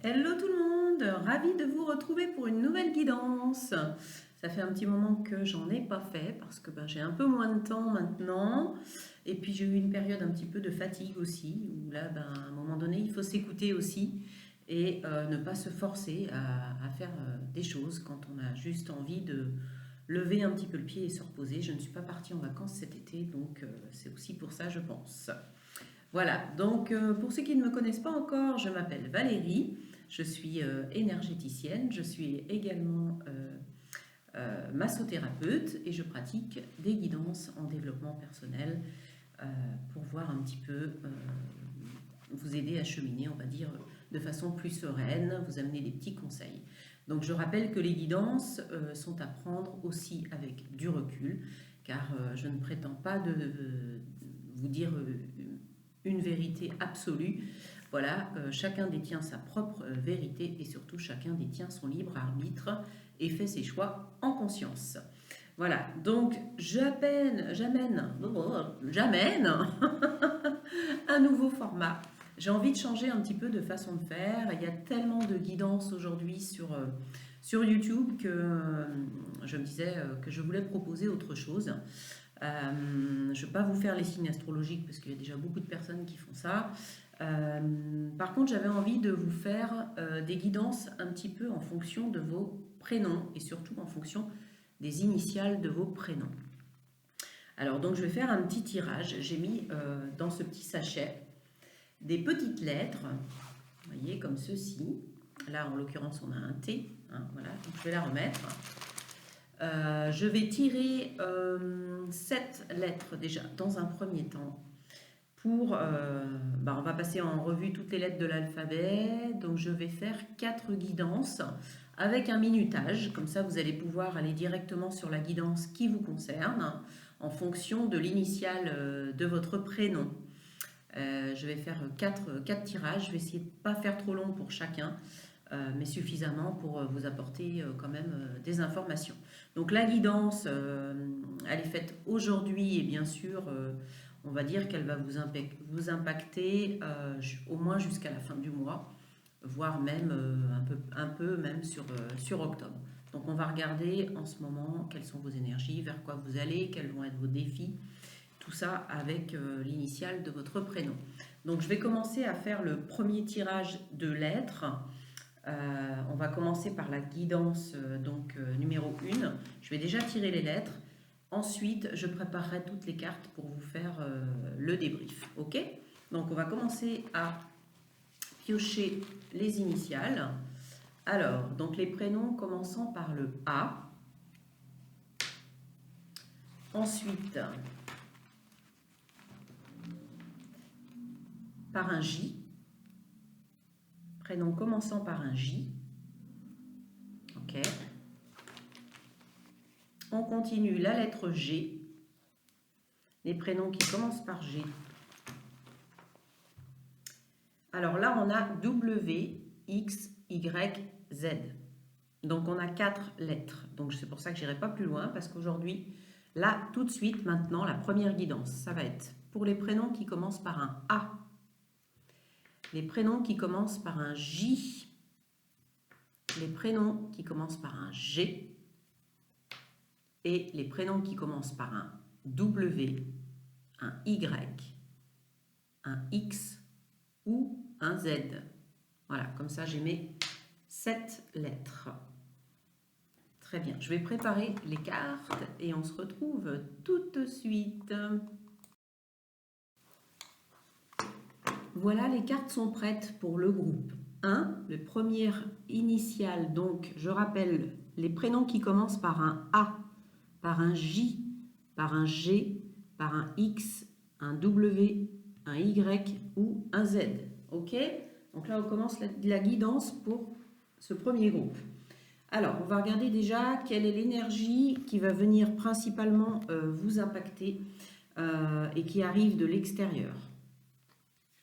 Hello tout le monde, ravie de vous retrouver pour une nouvelle guidance. Ça fait un petit moment que j'en ai pas fait parce que j'ai un peu moins de temps maintenant. Et puis j'ai eu une période un petit peu de fatigue aussi, où là, à un moment donné, il faut s'écouter aussi et ne pas se forcer à faire des choses quand on a juste envie de lever un petit peu le pied et se reposer. Je ne suis pas partie en vacances cet été, donc c'est aussi pour ça, je pense. Voilà, donc pour ceux qui ne me connaissent pas encore, je m'appelle Valérie, je suis énergéticienne, je suis également massothérapeute et je pratique des guidances en développement personnel euh, pour voir un petit peu vous aider à cheminer, on va dire, de façon plus sereine, vous amener des petits conseils. Donc je rappelle que les guidances sont à prendre aussi avec du recul, car je ne prétends pas de vous dire une vérité absolue. Voilà, chacun détient sa propre vérité et surtout chacun détient son libre arbitre et fait ses choix en conscience. Voilà, donc j'amène un nouveau format. J'ai envie de changer un petit peu de façon de faire. Il y a tellement de guidance aujourd'hui sur YouTube que je me disais que je voulais proposer autre chose. Je ne vais pas vous faire les signes astrologiques parce qu'il y a déjà beaucoup de personnes qui font ça. Par contre, j'avais envie de vous faire des guidances un petit peu en fonction de vos prénoms et surtout en fonction des initiales de vos prénoms. Alors, donc, je vais faire un petit tirage. J'ai mis dans ce petit sachet des petites lettres, vous voyez, comme ceci. Là, en l'occurrence, on a un T. Voilà, donc je vais la remettre. Je vais tirer 7 lettres déjà dans un premier temps. On va passer en revue toutes les lettres de l'alphabet. Donc je vais faire 4 guidances avec un minutage. Comme ça, vous allez pouvoir aller directement sur la guidance qui vous concerne en fonction de l'initiale de votre prénom. Je vais faire 4 tirages. Je vais essayer de ne pas faire trop long pour chacun. Mais suffisamment pour vous apporter quand même des informations. Donc la guidance, elle est faite aujourd'hui et bien sûr, on va dire qu'elle va vous impacter au moins jusqu'à la fin du mois, voire même un peu même sur octobre. Donc on va regarder en ce moment quelles sont vos énergies, vers quoi vous allez, quels vont être vos défis, tout ça avec l'initiale de votre prénom. Donc je vais commencer à faire le premier tirage de lettres. On va commencer par la guidance numéro 1. Je vais déjà tirer les lettres. Ensuite, je préparerai toutes les cartes pour vous faire le débrief. Ok? Donc, on va commencer à piocher les initiales. Alors, donc les prénoms commençant par le A. Ensuite, par un J. Prénom commençant par un J. Ok. On continue la lettre G. Les prénoms qui commencent par G. Alors là, on a W, X, Y, Z. Donc on a 4 lettres. Donc c'est pour ça que je n'irai pas plus loin parce qu'aujourd'hui, là, tout de suite, maintenant, la première guidance, ça va être pour les prénoms qui commencent par un A, les prénoms qui commencent par un J, les prénoms qui commencent par un G et les prénoms qui commencent par un W, un Y, un X ou un Z. Voilà, comme ça j'ai mes 7 lettres. Très bien, je vais préparer les cartes et on se retrouve tout de suite. Voilà, les cartes sont prêtes pour le groupe 1, le premier initial. Donc, je rappelle les prénoms qui commencent par un A, par un J, par un G, par un X, un W, un Y ou un Z. Ok? Donc là, on commence la guidance pour ce premier groupe. Alors, on va regarder déjà quelle est l'énergie qui va venir principalement vous impacter et qui arrive de l'extérieur.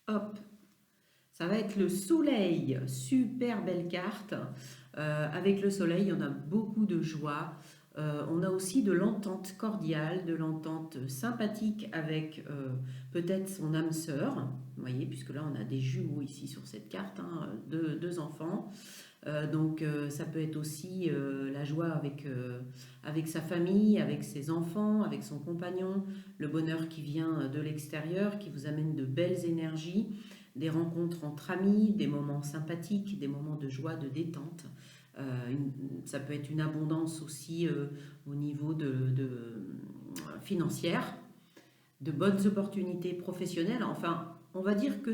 Hop, ça va être le soleil, super belle carte. Avec le soleil, on a beaucoup de joie, On a aussi de l'entente cordiale, de l'entente sympathique avec peut-être son âme sœur, vous voyez, puisque là on a des jumeaux ici sur cette carte, hein, deux enfants. Donc ça peut être aussi la joie avec sa famille, avec ses enfants, avec son compagnon, le bonheur qui vient de l'extérieur, qui vous amène de belles énergies, des rencontres entre amis, des moments sympathiques, des moments de joie, de détente. Ça peut être une abondance aussi au niveau financière, de bonnes opportunités professionnelles. Enfin, on va dire que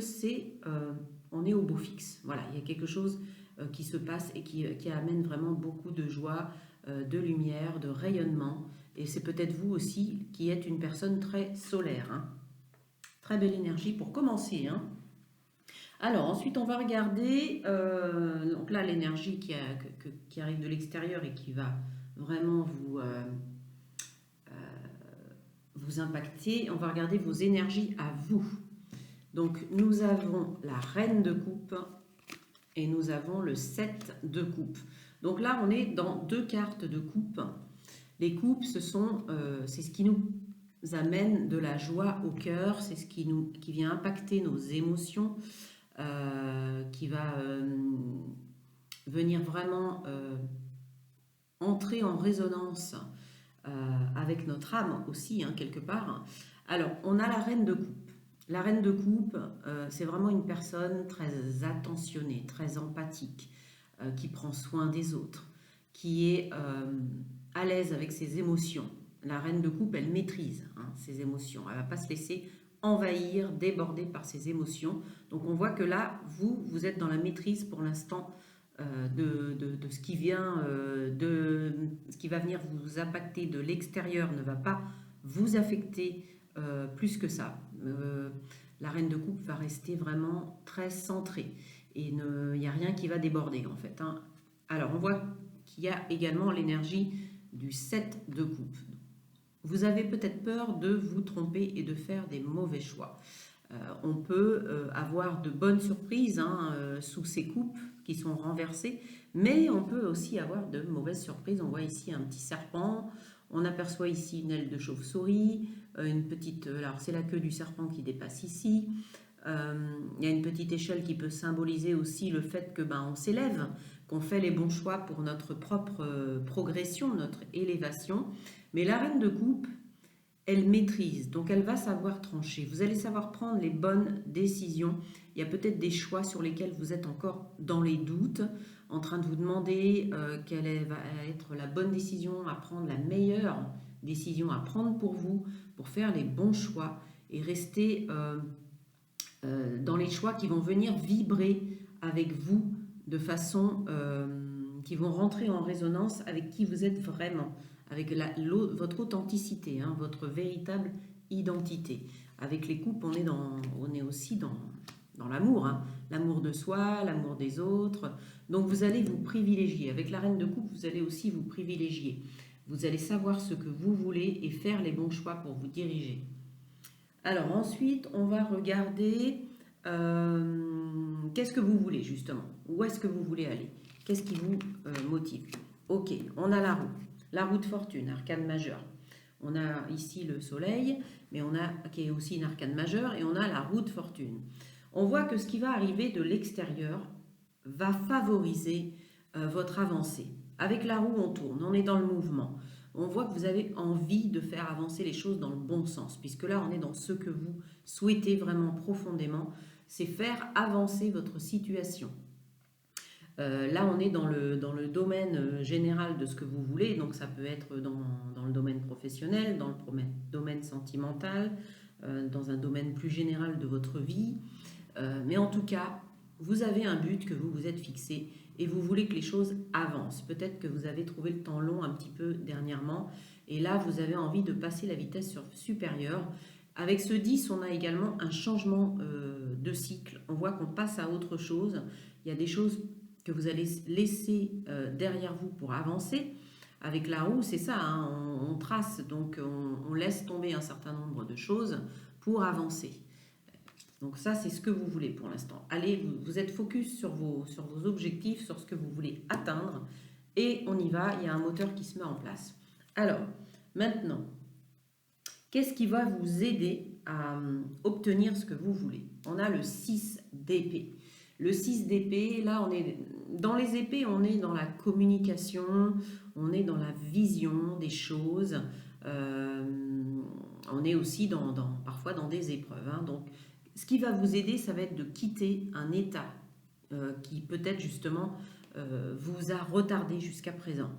on est au beau fixe. Voilà, il y a quelque chose qui se passe et qui amène vraiment beaucoup de joie, de lumière, de rayonnement. Et c'est peut-être vous aussi qui êtes une personne très solaire, hein. Très belle énergie pour commencer, hein. Alors ensuite on va regarder, donc là l'énergie qui arrive de l'extérieur et qui va vraiment vous impacter. On va regarder vos énergies à vous. Donc nous avons la reine de coupe et nous avons le 7 de coupe. Donc là on est dans deux cartes de coupe. Les coupes, c'est ce qui nous amène de la joie au cœur, c'est ce qui vient impacter nos émotions, qui va venir vraiment entrer en résonance avec notre âme aussi, hein, quelque part. Alors, on a la reine de coupe. La reine de coupe, c'est vraiment une personne très attentionnée, très empathique, qui prend soin des autres, qui est à l'aise avec ses émotions. La reine de coupe, elle maîtrise, hein, ses émotions. Elle ne va pas se laisser envahir, déborder par ses émotions. Donc on voit que là, vous êtes dans la maîtrise pour l'instant de ce qui vient, de ce qui va venir vous impacter de l'extérieur ne va pas vous affecter plus que ça. La reine de coupe va rester vraiment très centrée et il n'y a rien qui va déborder en fait, hein. Alors on voit qu'il y a également l'énergie du 7 de coupe. Vous avez peut-être peur de vous tromper et de faire des mauvais choix. On peut avoir de bonnes surprises, hein, sous ces coupes qui sont renversées, mais on peut aussi avoir de mauvaises surprises. On voit ici un petit serpent, on aperçoit ici une aile de chauve-souris, une petite, alors c'est la queue du serpent qui dépasse ici. Il y a une petite échelle qui peut symboliser aussi le fait que on s'élève, qu'on fait les bons choix pour notre propre progression, notre élévation. Mais la reine de coupe, elle maîtrise, donc elle va savoir trancher. Vous allez savoir prendre les bonnes décisions. Il y a peut-être des choix sur lesquels vous êtes encore dans les doutes, en train de vous demander quelle va être la bonne décision à prendre, la meilleure décision à prendre pour vous, pour faire les bons choix et rester dans les choix qui vont venir vibrer avec vous de façon qui vont rentrer en résonance avec qui vous êtes vraiment, avec votre authenticité, hein, votre véritable identité. Avec les coupes, on est aussi dans l'amour, hein, l'amour de soi, l'amour des autres. Donc vous allez vous privilégier. Avec la reine de coupe, vous allez aussi vous privilégier. Vous allez savoir ce que vous voulez et faire les bons choix pour vous diriger. Alors ensuite, on va regarder qu'est-ce que vous voulez justement. Où est-ce que vous voulez aller? Qu'est-ce qui vous motive? Ok, on a la roue de fortune, arcane majeure. On a ici le soleil, mais qui est aussi une arcane majeure, et on a la roue de fortune. On voit que ce qui va arriver de l'extérieur va favoriser votre avancée. Avec la roue, on tourne, on est dans le mouvement. On voit que vous avez envie de faire avancer les choses dans le bon sens, puisque là, on est dans ce que vous souhaitez vraiment profondément, c'est faire avancer votre situation. Là, on est dans le domaine général de ce que vous voulez, donc ça peut être dans le domaine professionnel, dans le domaine sentimental, dans un domaine plus général de votre vie. Mais en tout cas, vous avez un but que vous vous êtes fixé et vous voulez que les choses avancent. Peut-être que vous avez trouvé le temps long un petit peu dernièrement et là, vous avez envie de passer la vitesse supérieure. Avec ce 10, on a également un changement de cycle. On voit qu'on passe à autre chose. Il y a des choses que vous allez laisser derrière vous pour avancer. Avec la roue, c'est ça, hein, on trace, donc on laisse tomber un certain nombre de choses pour avancer. Donc ça, c'est ce que vous voulez pour l'instant. Allez, vous êtes focus sur vos objectifs, sur ce que vous voulez atteindre, et on y va, il y a un moteur qui se met en place. Alors, maintenant, qu'est-ce qui va vous aider à obtenir ce que vous voulez? On a le 6 d'épée. Le 6 d'épée, là, on est dans les épées, on est dans la communication, on est dans la vision des choses, euh, on est aussi parfois dans des épreuves, hein. Donc, ce qui va vous aider, ça va être de quitter un état qui peut-être justement vous a retardé jusqu'à présent.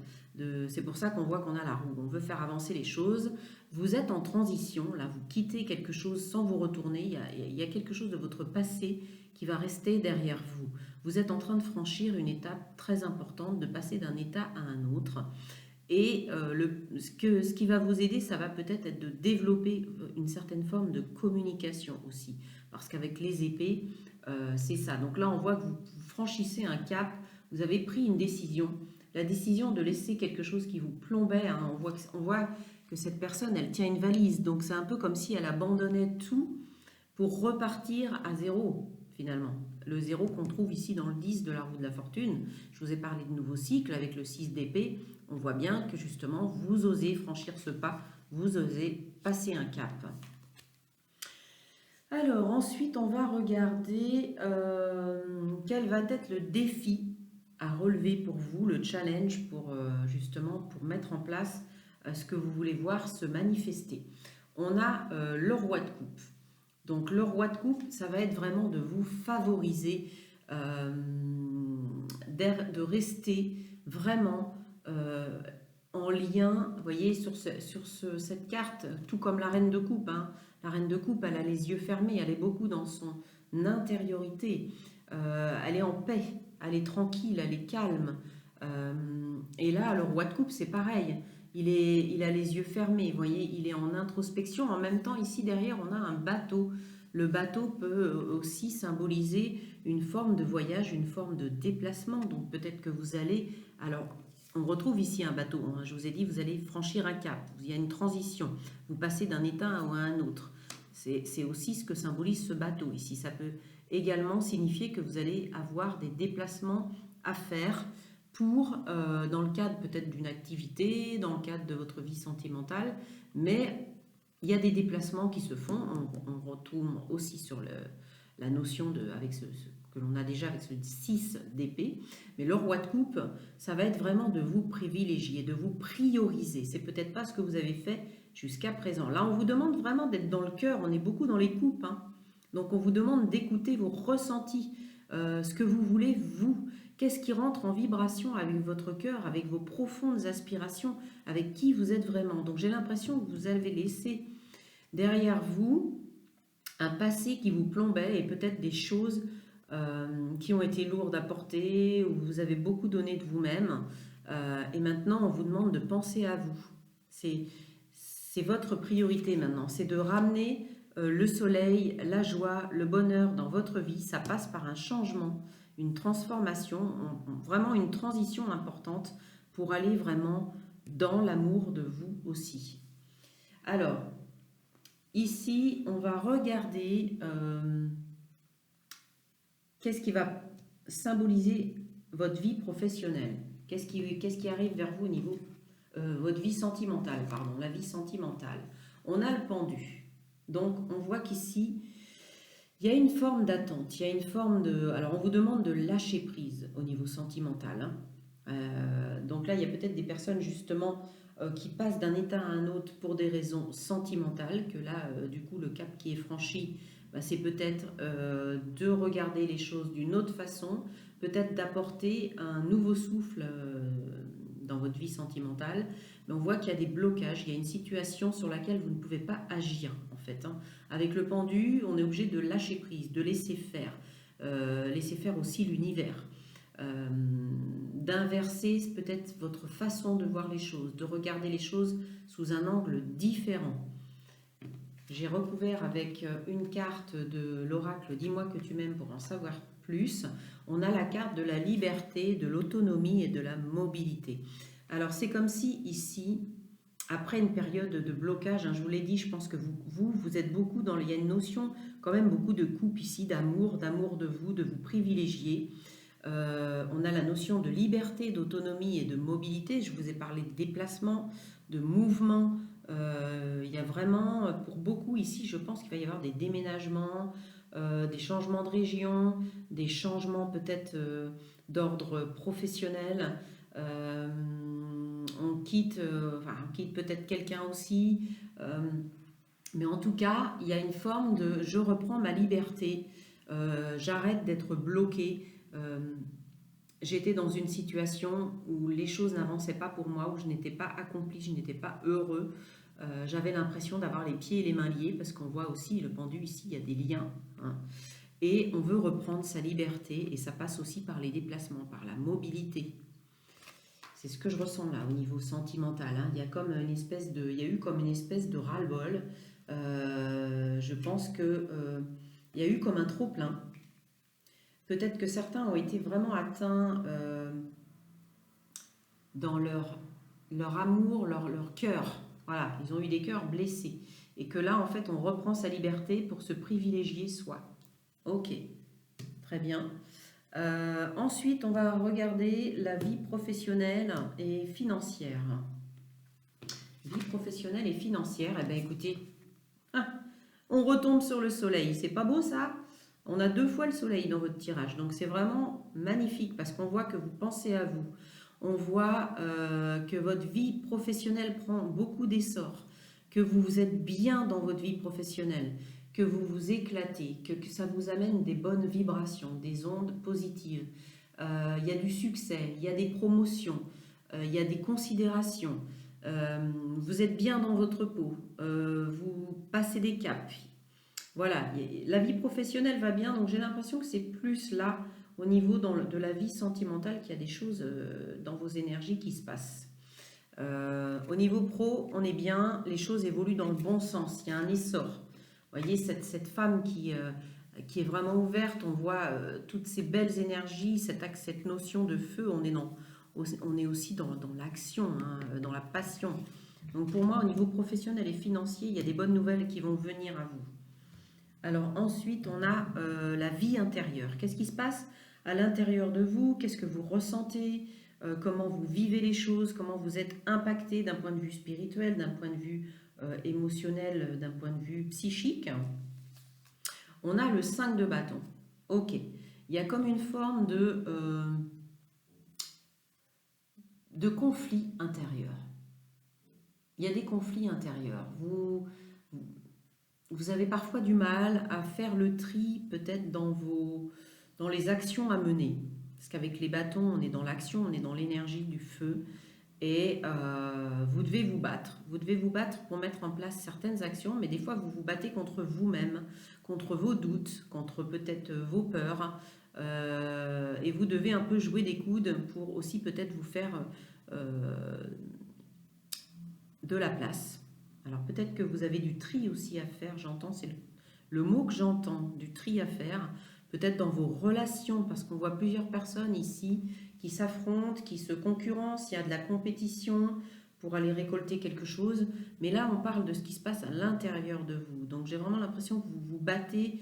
C'est pour ça qu'on voit qu'on a la roue. On veut faire avancer les choses. Vous êtes en transition, là, vous quittez quelque chose sans vous retourner. Il y a quelque chose de votre passé qui va rester derrière vous. Vous êtes en train de franchir une étape très importante, de passer d'un état à un autre. Et ce qui va vous aider, ça va peut-être être de développer une certaine forme de communication aussi. Parce qu'avec les épées, c'est ça. Donc là, on voit que vous franchissez un cap, vous avez pris une décision. La décision de laisser quelque chose qui vous plombait, hein. On voit que cette personne, elle tient une valise. Donc c'est un peu comme si elle abandonnait tout pour repartir à zéro, finalement. Le zéro qu'on trouve ici dans le 10 de la roue de la fortune. Je vous ai parlé de nouveau cycle avec le 6 d'épée. On voit bien que justement, vous osez franchir ce pas, vous osez passer un cap. Alors ensuite, on va regarder quel va être le défi à relever pour vous, le challenge pour justement pour mettre en place ce que vous voulez voir se manifester. On a le roi de coupe. Donc le roi de coupe, ça va être vraiment de vous favoriser, de rester vraiment en lien, vous voyez, cette carte, tout comme la reine de coupe, hein. La reine de coupe, elle a les yeux fermés, elle est beaucoup dans son intériorité, elle est en paix, elle est tranquille, elle est calme. Et là, le roi de coupe, c'est pareil. Il a les yeux fermés, vous voyez, il est en introspection. En même temps, ici derrière, on a un bateau. Le bateau peut aussi symboliser une forme de voyage, une forme de déplacement. Donc peut-être que vous allez... Alors, on retrouve ici un bateau, hein. Je vous ai dit, vous allez franchir un cap. Il y a une transition. Vous passez d'un état à un autre. C'est aussi ce que symbolise ce bateau ici. Ça peut également signifier que vous allez avoir des déplacements à faire pour, dans le cadre peut-être d'une activité, dans le cadre de votre vie sentimentale, mais il y a des déplacements qui se font. On retrouve aussi sur la notion avec ce que l'on a déjà avec ce 6 d'épée, mais le roi de coupe, ça va être vraiment de vous privilégier, de vous prioriser. C'est peut-être pas ce que vous avez fait jusqu'à présent. Là, on vous demande vraiment d'être dans le cœur. On est beaucoup dans les coupes, hein. Donc, on vous demande d'écouter vos ressentis, ce que vous voulez, vous. Qu'est-ce qui rentre en vibration avec votre cœur, avec vos profondes aspirations, avec qui vous êtes vraiment. Donc, j'ai l'impression que vous avez laissé derrière vous un passé qui vous plombait et peut-être des choses qui ont été lourdes à porter, où vous avez beaucoup donné de vous-même. Et maintenant, on vous demande de penser à vous. C'est votre priorité maintenant. C'est de ramener le soleil, la joie, le bonheur dans votre vie. Ça passe par un changement, une transformation, vraiment une transition importante pour aller vraiment dans l'amour de vous aussi. Alors, ici, on va regarder qu'est-ce qui va symboliser votre vie professionnelle. Qu'est-ce qui arrive vers vous au niveau votre vie sentimentale, pardon, la vie sentimentale. On a le pendu. Donc, on voit qu'ici, il y a une forme d'attente, il y a une forme de... Alors, on vous demande de lâcher prise au niveau sentimental, hein. Donc là, il y a peut-être des personnes, justement, qui passent d'un état à un autre pour des raisons sentimentales, que là, du coup, le cap qui est franchi, bah, c'est peut-être de regarder les choses d'une autre façon, peut-être d'apporter un nouveau souffle dans votre vie sentimentale, mais on voit qu'il y a des blocages, il y a une situation sur laquelle vous ne pouvez pas agir, en fait, hein. Avec le pendu, on est obligé de lâcher prise, de laisser faire aussi l'univers. D'inverser peut-être votre façon de voir les choses, de regarder les choses sous un angle différent. J'ai recouvert avec une carte de l'oracle Dis-moi que tu m'aimes pour en savoir plus. On a la carte de la liberté, de l'autonomie et de la mobilité. Alors c'est comme si ici, après une période de blocage, hein, je vous l'ai dit, je pense que vous êtes beaucoup il y a une notion quand même beaucoup de couple ici, d'amour de vous privilégier. On a la notion de liberté, d'autonomie et de mobilité. Je vous ai parlé de déplacement, de mouvement. Il y a vraiment, pour beaucoup ici, je pense qu'il va y avoir des déménagements, des changements de région, des changements peut-être d'ordre professionnel. Euh, on quitte peut-être quelqu'un aussi. Mais en tout cas, il y a une forme de je reprends ma liberté, j'arrête d'être bloqué. J'étais dans une situation où les choses n'avançaient pas pour moi, où je n'étais pas accomplie, je n'étais pas heureux. J'avais l'impression d'avoir les pieds et les mains liés, parce qu'on voit aussi le pendu ici, il y a des liens, hein. Et on veut reprendre sa liberté, et ça passe aussi par les déplacements, par la mobilité. C'est ce que je ressens là au niveau sentimental, hein. Il y a eu comme une espèce de ras-le-bol. Je pense que il y a eu comme un trop-plein. Peut-être que certains ont été vraiment atteints dans leur amour, leur cœur. Voilà, ils ont eu des cœurs blessés. Et que là, en fait, on reprend sa liberté pour se privilégier soi. Ok, très bien. Ensuite, on va regarder la vie professionnelle et financière. Vie professionnelle et financière, eh bien écoutez, on retombe sur le soleil. C'est pas beau ça? On a 2 fois le soleil dans votre tirage. Donc c'est vraiment magnifique parce qu'on voit que vous pensez à vous. On voit que votre vie professionnelle prend beaucoup d'essor, que vous êtes bien dans votre vie professionnelle, que vous vous éclatez, que ça vous amène des bonnes vibrations, des ondes positives. Il y a du succès, il y a des promotions, il y a des considérations. Vous êtes bien dans votre peau, vous passez des caps. Voilà, la vie professionnelle va bien, donc j'ai l'impression que c'est plus là, au niveau de la vie sentimentale, qu'il y a des choses dans vos énergies qui se passent. Au niveau pro, on est bien, les choses évoluent dans le bon sens, il y a un essor. Vous voyez, cette femme qui est vraiment ouverte, on voit toutes ces belles énergies, cette notion de feu, on est aussi dans l'action, hein, dans la passion. Donc pour moi, au niveau professionnel et financier, il y a des bonnes nouvelles qui vont venir à vous. Alors ensuite, on a la vie intérieure. Qu'est-ce qui se passe à l'intérieur de vous? Qu'est-ce que vous ressentez? Comment vous vivez les choses? Comment vous êtes impacté d'un point de vue spirituel, d'un point de vue émotionnel, d'un point de vue psychique? On a le 5 de bâton. Ok. Il y a comme une forme de conflit intérieur. Il y a des conflits intérieurs. Vous avez parfois du mal à faire le tri peut-être dans les actions à mener. Parce qu'avec les bâtons, on est dans l'action, on est dans l'énergie du feu. Et vous devez vous battre. Vous devez vous battre pour mettre en place certaines actions, mais des fois vous vous battez contre vous-même, contre vos doutes, contre peut-être vos peurs. Et vous devez un peu jouer des coudes pour aussi peut-être vous faire de la place. Alors peut-être que vous avez du tri aussi à faire, j'entends, c'est le mot que j'entends, du tri à faire, peut-être dans vos relations, parce qu'on voit plusieurs personnes ici qui s'affrontent, qui se concurrencent, il y a de la compétition pour aller récolter quelque chose, mais là on parle de ce qui se passe à l'intérieur de vous, donc j'ai vraiment l'impression que vous vous battez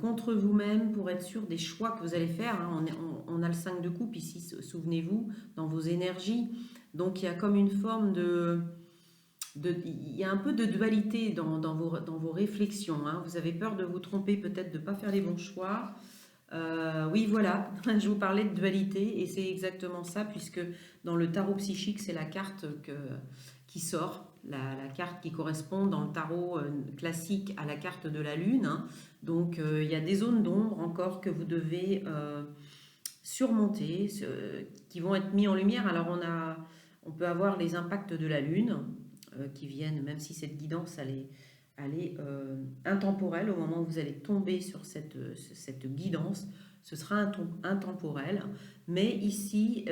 contre vous-même pour être sûr des choix que vous allez faire, hein. On a le 5 de coupe ici, souvenez-vous, dans vos énergies, donc il y a comme une forme il y a un peu de dualité dans vos réflexions, hein. Vous avez peur de vous tromper, peut-être de ne pas faire les bons choix. Oui, voilà, je vous parlais de dualité et c'est exactement ça, puisque dans le tarot psychique, c'est la carte qui sort, la carte qui correspond dans le tarot classique à la carte de la lune, hein. Donc, il y a des zones d'ombre encore que vous devez surmonter, qui vont être mis en lumière. Alors, on peut avoir les impacts de la lune qui viennent, même si cette guidance elle est intemporelle. Au moment où vous allez tomber sur cette guidance, ce sera intemporel. Mais ici,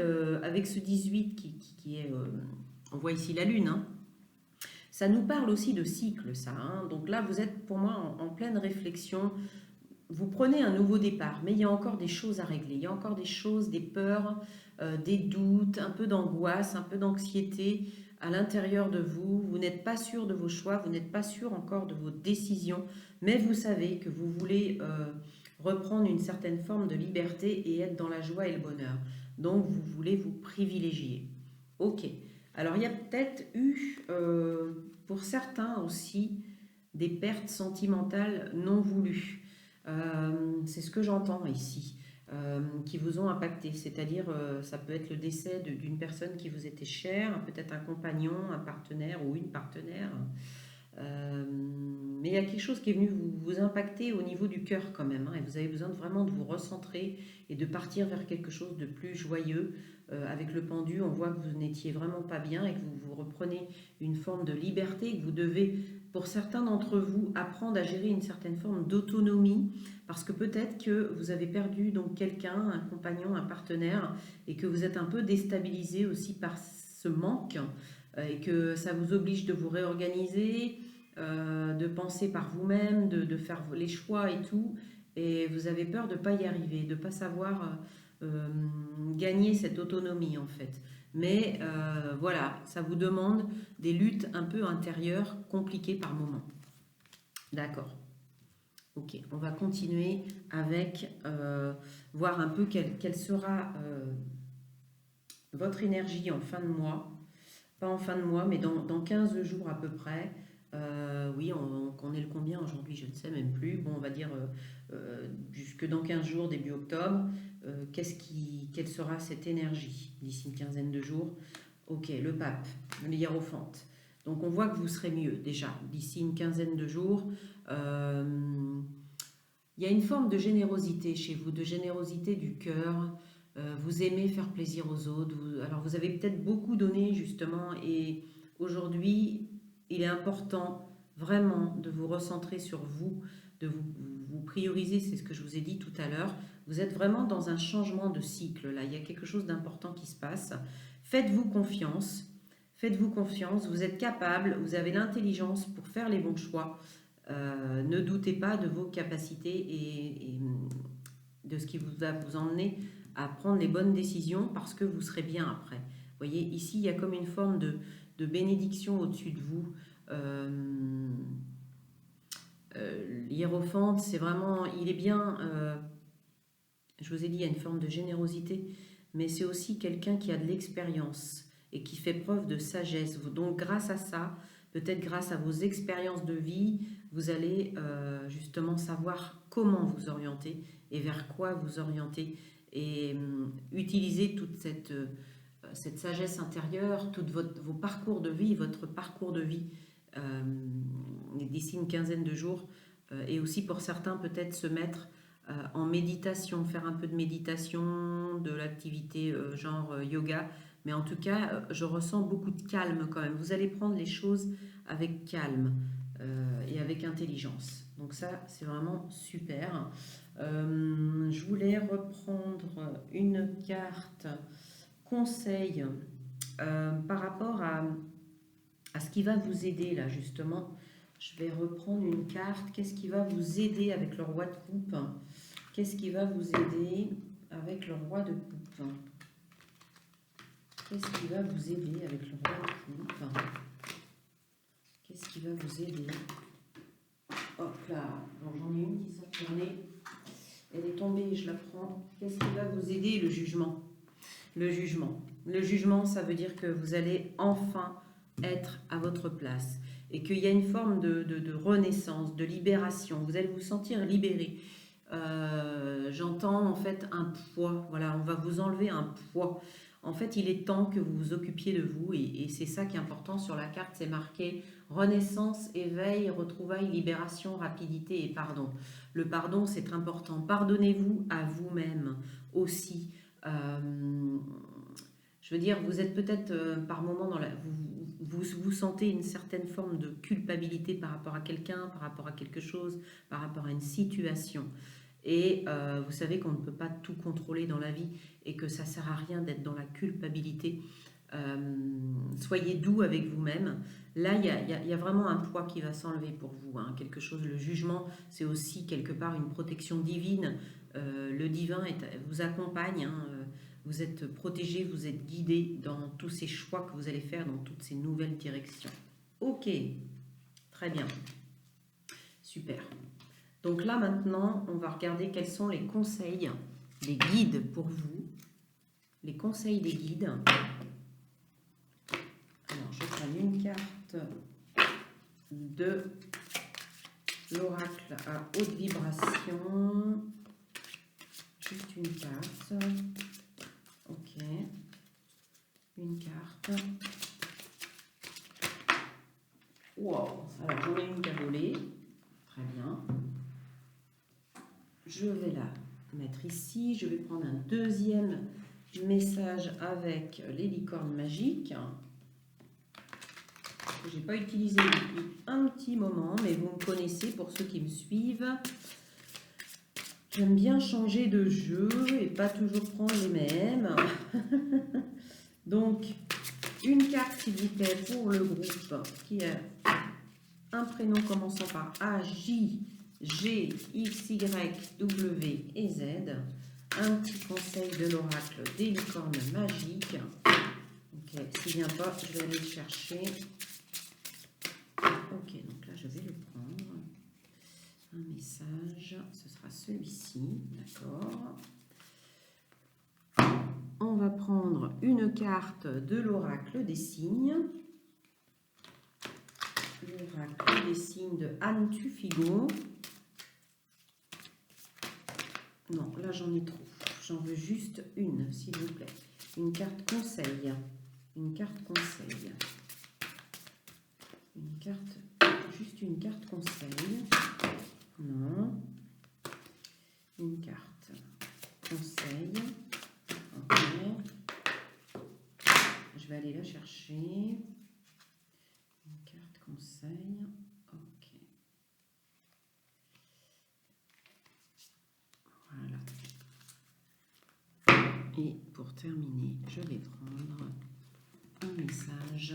avec ce 18 qui est, on voit ici la lune, hein, ça nous parle aussi de cycle, ça, hein. Donc là, vous êtes pour moi en pleine réflexion. Vous prenez un nouveau départ, mais il y a encore des choses à régler. Il y a encore des choses, des peurs, des doutes, un peu d'angoisse, un peu d'anxiété à l'intérieur de vous. Vous n'êtes pas sûr de vos choix, vous n'êtes pas sûr encore de vos décisions, mais vous savez que vous voulez reprendre une certaine forme de liberté et être dans la joie et le bonheur. Donc, vous voulez vous privilégier. Ok. Alors, il y a peut-être eu, pour certains aussi, des pertes sentimentales non voulues. C'est ce que j'entends ici, qui vous ont impacté. C'est-à-dire, ça peut être le décès d'une personne qui vous était chère, peut-être un compagnon, un partenaire ou une partenaire. Mais il y a quelque chose qui est venu vous impacter au niveau du cœur quand même, hein, et vous avez besoin vraiment de vous recentrer et de partir vers quelque chose de plus joyeux. Avec le pendu, on voit que vous n'étiez vraiment pas bien et que vous reprenez une forme de liberté, que vous devez, pour certains d'entre vous, apprendre à gérer une certaine forme d'autonomie, parce que peut-être que vous avez perdu donc quelqu'un, un compagnon, un partenaire, et que vous êtes un peu déstabilisé aussi par ce manque, et que ça vous oblige de vous réorganiser, de penser par vous-même, de faire les choix et tout, et vous avez peur de ne pas y arriver, de ne pas savoir gagner cette autonomie en fait. Mais voilà, ça vous demande des luttes un peu intérieures, compliquées par moments. D'accord. Ok, on va continuer avec voir un peu quelle sera votre énergie en fin de mois. Pas en fin de mois, mais dans 15 jours à peu près. Oui, on est le combien aujourd'hui? Je ne sais même plus. Bon, on va dire jusque dans 15 jours, début octobre. Quelle sera cette énergie d'ici une quinzaine de jours? Ok, le pape, le hiérophante. Donc on voit que vous serez mieux déjà d'ici une quinzaine de jours. Il y a une forme de générosité chez vous, de générosité du cœur. Vous aimez faire plaisir aux autres. Alors vous avez peut-être beaucoup donné justement et aujourd'hui il est important vraiment de vous recentrer sur vous, de vous prioriser, c'est ce que je vous ai dit tout à l'heure. Vous êtes vraiment dans un changement de cycle là, il y a quelque chose d'important qui se passe. Faites-vous confiance, faites-vous confiance, vous êtes capable, vous avez l'intelligence pour faire les bons choix. Ne doutez pas de vos capacités et de ce qui va vous emmener à prendre les bonnes décisions parce que vous serez bien après. Vous voyez, ici, il y a comme une forme de bénédiction au-dessus de vous. L'hiérophante, c'est vraiment, il est bien, je vous ai dit, il y a une forme de générosité, mais c'est aussi quelqu'un qui a de l'expérience et qui fait preuve de sagesse. Donc, grâce à ça, peut-être grâce à vos expériences de vie, vous allez justement savoir comment vous orienter et vers quoi vous orienter et utiliser toute cette sagesse intérieure, vos parcours de vie, votre parcours de vie d'ici une quinzaine de jours et aussi pour certains peut-être se mettre en méditation, faire un peu de méditation, de l'activité genre yoga, mais en tout cas je ressens beaucoup de calme quand même. Vous allez prendre les choses avec calme et avec intelligence. Donc ça, c'est vraiment super. Je voulais reprendre une carte conseil par rapport à ce qui va vous aider là justement. Je vais reprendre une carte. Qu'est-ce qui va vous aider avec le roi de coupe? Qu'est-ce qui va vous aider avec le roi de coupe? Qu'est-ce qui va vous aider avec le roi de coupe? Qu'est-ce qui va vous aider? Hop là, alors j'en ai une qui s'est tournée. Elle est tombée, je la prends. Qu'est-ce qui va vous aider? Le jugement. Le jugement. Le jugement, ça veut dire que vous allez enfin être à votre place et qu'il y a une forme de renaissance, de libération. Vous allez vous sentir libéré. J'entends en fait un poids. Voilà, on va vous enlever un poids. En fait, il est temps que vous vous occupiez de vous et c'est ça qui est important sur la carte. C'est marqué renaissance, éveil, retrouvailles, libération, rapidité et pardon. Le pardon, c'est important. Pardonnez-vous à vous-même aussi. Je veux dire, vous êtes peut-être par moment vous sentez une certaine forme de culpabilité par rapport à quelqu'un, par rapport à quelque chose, par rapport à une situation. Et vous savez qu'on ne peut pas tout contrôler dans la vie et que ça ne sert à rien d'être dans la culpabilité. Soyez doux avec vous-même. Là, il y a vraiment un poids qui va s'enlever pour vous. Hein. Quelque chose, le jugement, c'est aussi quelque part une protection divine. Le divin vous accompagne. Hein. Vous êtes protégé, vous êtes guidé dans tous ces choix que vous allez faire, dans toutes ces nouvelles directions. Ok, très bien. Super. Donc là maintenant, on va regarder quels sont les conseils, les guides pour vous. Les conseils des guides. Alors, je prends une carte de l'oracle à haute vibration. Juste une carte. Ok. Une carte. Wow. Alors, j'en ai une qui a volé. Très bien. Je vais la mettre ici. Je vais prendre un deuxième message avec les licornes magiques. Que je n'ai pas utilisé depuis un petit moment, mais vous me connaissez pour ceux qui me suivent. J'aime bien changer de jeu et pas toujours prendre les mêmes. Donc, une carte s'il vous plaît pour le groupe qui a un prénom commençant par A, J, G, X, Y, W et Z. Un petit conseil de l'oracle des licornes magiques. Ok, s'il ne vient pas, je vais aller le chercher. Ok, donc là je vais le prendre. Un message, ce sera celui-ci, d'accord. On va prendre une carte de l'oracle des signes. L'oracle des signes de Anne Tufigo. Non, là j'en ai trop. J'en veux juste une, s'il vous plaît. Une carte conseil. Une carte conseil. Une carte, juste une carte conseil. Non. Une carte conseil. Ok. Je vais aller la chercher. Une carte conseil. Ok. Voilà. Et pour terminer, je vais prendre un message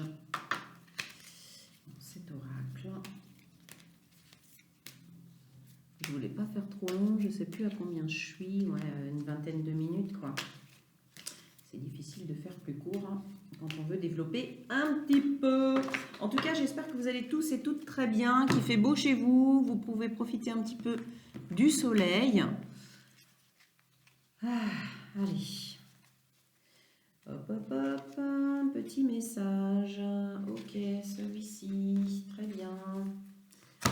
dans cet oracle. Je voulais pas faire trop long, je sais plus à combien je suis, ouais, une vingtaine de minutes quoi. C'est difficile de faire plus court hein, quand on veut développer un petit peu. En tout cas, j'espère que vous allez tous et toutes très bien, qu'il fait beau chez vous, vous pouvez profiter un petit peu du soleil. Ah, allez. Hop, hop, hop, un petit message. Ok, celui-ci, très bien.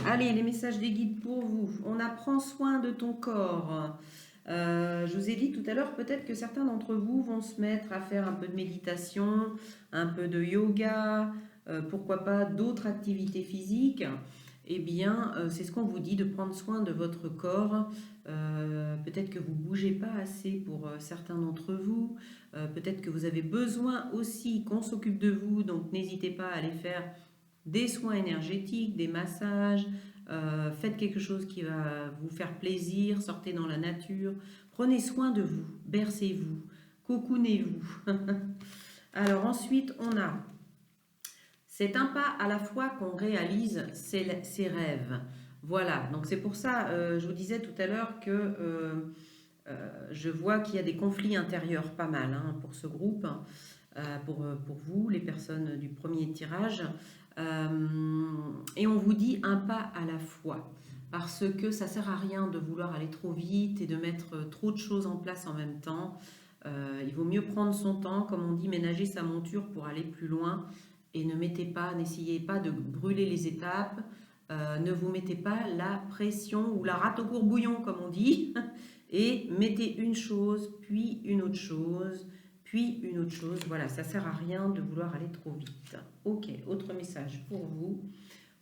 Allez, les messages des guides pour vous. On apprend soin de ton corps. Je vous ai dit tout à l'heure, peut-être que certains d'entre vous vont se mettre à faire un peu de méditation, un peu de yoga, pourquoi pas d'autres activités physiques. Eh bien, c'est ce qu'on vous dit, de prendre soin de votre corps. Peut-être que vous ne bougez pas assez pour certains d'entre vous. Peut-être que vous avez besoin aussi qu'on s'occupe de vous, donc n'hésitez pas à aller faire des soins énergétiques, des massages, faites quelque chose qui va vous faire plaisir, sortez dans la nature, prenez soin de vous, bercez-vous, cocoonez-vous. Alors ensuite, on a, c'est un pas à la fois qu'on réalise ses rêves. Voilà, donc c'est pour ça, je vous disais tout à l'heure que je vois qu'il y a des conflits intérieurs pas mal hein, pour ce groupe, pour vous, les personnes du premier tirage. Et on vous dit un pas à la fois, parce que ça sert à rien de vouloir aller trop vite et de mettre trop de choses en place en même temps. Il vaut mieux prendre son temps, comme on dit, ménager sa monture pour aller plus loin, et n'essayez pas de brûler les étapes, ne vous mettez pas la pression ou la rate au courbouillon comme on dit, et mettez une chose, puis une autre chose, puis une autre chose. Voilà, ça ne sert à rien de vouloir aller trop vite. Ok, autre message pour vous.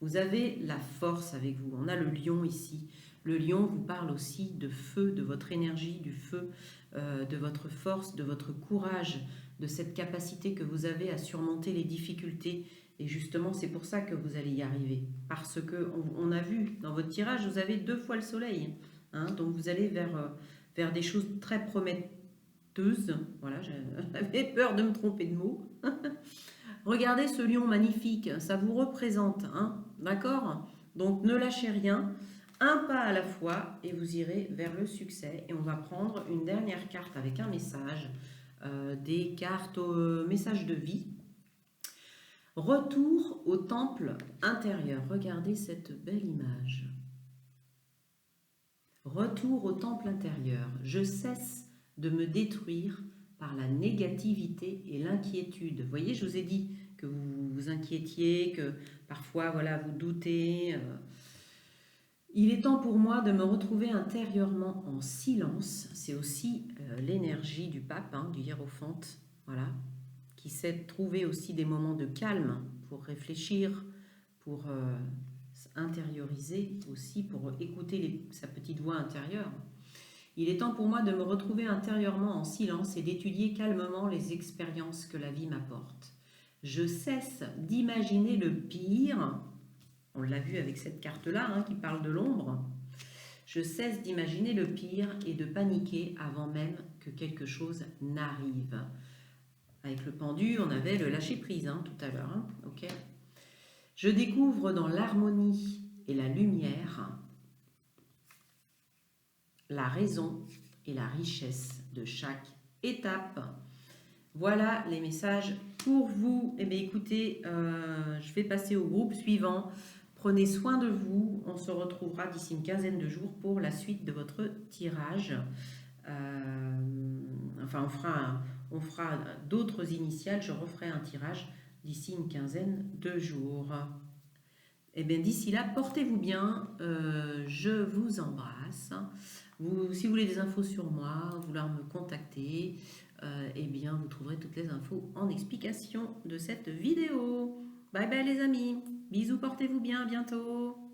Vous avez la force avec vous. On a le lion ici. Le lion vous parle aussi de feu, de votre énergie, du feu, de votre force, de votre courage, de cette capacité que vous avez à surmonter les difficultés. Et justement, c'est pour ça que vous allez y arriver. Parce que on a vu dans votre tirage, vous avez 2 fois le soleil. Hein, donc vous allez vers des choses très prometteuses. Voilà, j'avais peur de me tromper de mots. Regardez ce lion magnifique, ça vous représente, hein, d'accord? Donc ne lâchez rien, un pas à la fois et vous irez vers le succès. Et on va prendre une dernière carte avec un message, des cartes message de vie. Retour au temple intérieur. Regardez cette belle image. Retour au temple intérieur. Je cesse de me détruire par la négativité et l'inquiétude. Vous voyez, je vous ai dit que vous vous inquiétiez, que parfois, voilà, vous doutez. Il est temps pour moi de me retrouver intérieurement en silence. C'est aussi l'énergie du pape, hein, du hiérophante, voilà, qui sait trouver aussi des moments de calme pour réfléchir, pour intérioriser aussi, pour écouter sa petite voix intérieure. Il est temps pour moi de me retrouver intérieurement en silence et d'étudier calmement les expériences que la vie m'apporte. Je cesse d'imaginer le pire. On l'a vu avec cette carte-là, hein, qui parle de l'ombre. Je cesse d'imaginer le pire et de paniquer avant même que quelque chose n'arrive. Avec le pendu, on avait le lâcher-prise, hein, tout à l'heure. Hein, okay. Je découvre dans l'harmonie et la lumière la raison et la richesse de chaque étape. Voilà les messages pour vous. Eh bien, écoutez, je vais passer au groupe suivant. Prenez soin de vous. On se retrouvera d'ici une quinzaine de jours pour la suite de votre tirage. Enfin, on fera d'autres initiales. Je referai un tirage d'ici une quinzaine de jours. Eh bien, d'ici là, portez-vous bien. Je vous embrasse. Si vous voulez des infos sur moi, vouloir me contacter, eh bien, vous trouverez toutes les infos en explication de cette vidéo. Bye bye les amis. Bisous, portez-vous bien, à bientôt.